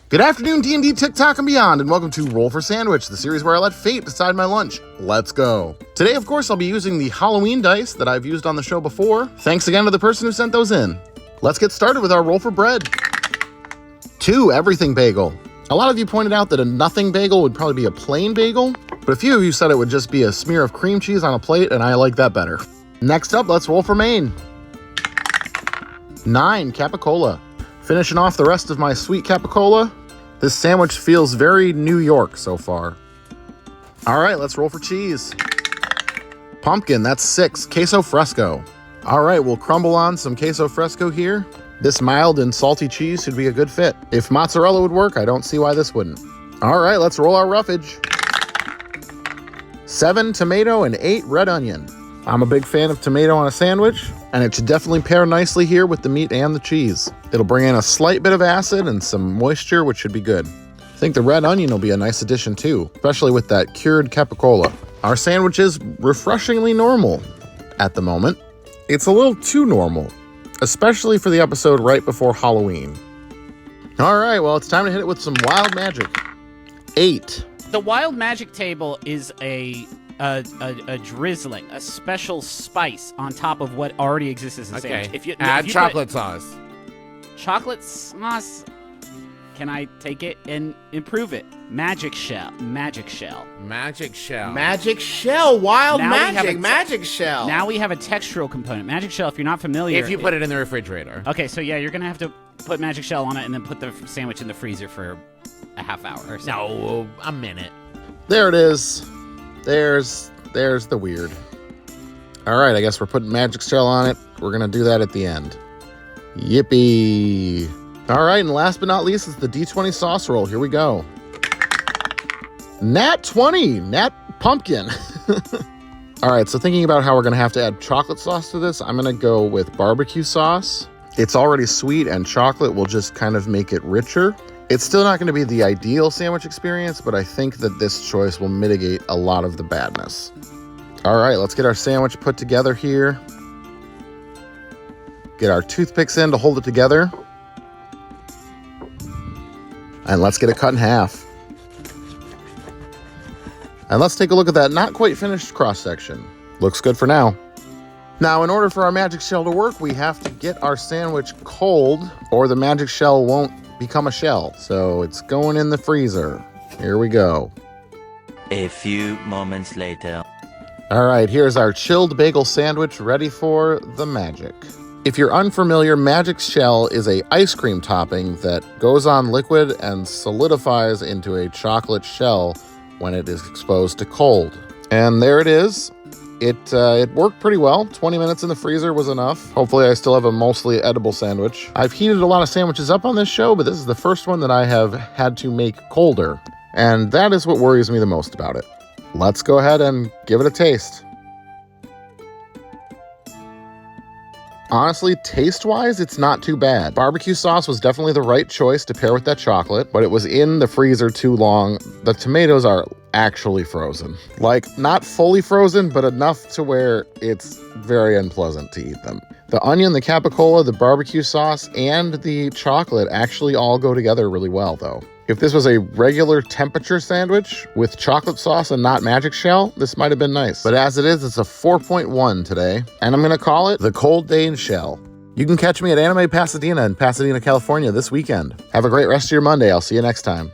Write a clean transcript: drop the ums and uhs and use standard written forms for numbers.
Good afternoon, D&D, TikTok, and beyond, and welcome to Roll for Sandwich, the series where I let fate decide my lunch. Let's go. Today, of course, I'll be using the Halloween dice that I've used on the show before. Thanks again to the person who sent those in. Let's get started with our roll for bread. 2 everything bagel. A lot of you pointed out that a nothing bagel would probably be a plain bagel, but a few of you said it would just be a smear of cream cheese on a plate, and I like that better. Next up, let's roll for Maine. 9 capicola. Finishing off the rest of my sweet capicola. This sandwich feels very New York so far. All right, let's roll for cheese. Pumpkin, that's 6. Queso fresco. All right, we'll crumble on some queso fresco here. This mild and salty cheese should be a good fit. If mozzarella would work, I don't see why this wouldn't. All right, let's roll our roughage. 7 tomato and 8 red onion. I'm a big fan of tomato on a sandwich, and it should definitely pair nicely here with the meat and the cheese. It'll bring in a slight bit of acid and some moisture, which should be good. I think the red onion will be a nice addition too, especially with that cured capicola. Our sandwich is refreshingly normal at the moment. It's a little too normal, especially for the episode right before Halloween. All right, well, it's time to hit it with some wild magic. 8. The wild magic table is a drizzling, a special spice on top of what already exists as a sandwich. If you add chocolate sauce. Chocolate sauce. Can I take it and improve it? Magic shell. Magic shell. Magic shell. Magic shell. Wild Now magic shell. Now we have a textural component. Magic shell, if you're not familiar. If you put it in the refrigerator. Okay, so yeah, you're going to have to put magic shell on it and then put the sandwich in the freezer for a half hour or so. No, a minute. There it is. There's the weird. All right, I guess we're putting magic shell on it. We're going to do that at the end. Yippee. All right, and last but not least is the D20 sauce roll. Here we go. Nat 20, Nat pumpkin. All right, so thinking about how we're going to have to add chocolate sauce to this, I'm going to go with barbecue sauce. It's already sweet, and chocolate will just kind of make it richer. It's still not going to be the ideal sandwich experience, but I think that this choice will mitigate a lot of the badness. All right, let's get our sandwich put together here. Get our toothpicks in to hold it together. And let's get it cut in half. And let's take a look at that not quite finished cross section. Looks good for now. Now, in order for our magic shell to work, we have to get our sandwich cold, or the magic shell won't become a shell. So it's going in the freezer. Here we go. A few moments later. All right, here's our chilled bagel sandwich ready for the magic. If you're unfamiliar, magic shell is a ice cream topping that goes on liquid and solidifies into a chocolate shell when it is exposed to cold. And there it is. It worked pretty well. 20 minutes in the freezer was enough. Hopefully I still have a mostly edible sandwich. I've heated a lot of sandwiches up on this show, but this is the first one that I have had to make colder. And that is what worries me the most about it. Let's go ahead and give it a taste. Honestly, taste-wise, it's not too bad. Barbecue sauce was definitely the right choice to pair with that chocolate, but it was in the freezer too long. The tomatoes are actually frozen. Like, not fully frozen, but enough to where it's very unpleasant to eat them. The onion, the capicola, the barbecue sauce, and the chocolate actually all go together really well, though. If this was a regular temperature sandwich with chocolate sauce and not magic shell, this might have been nice. But as it is, it's a 4.1 today, and I'm going to call it the Cold Dane Shell. You can catch me at Anime Pasadena in Pasadena, California this weekend. Have a great rest of your Monday. I'll see you next time.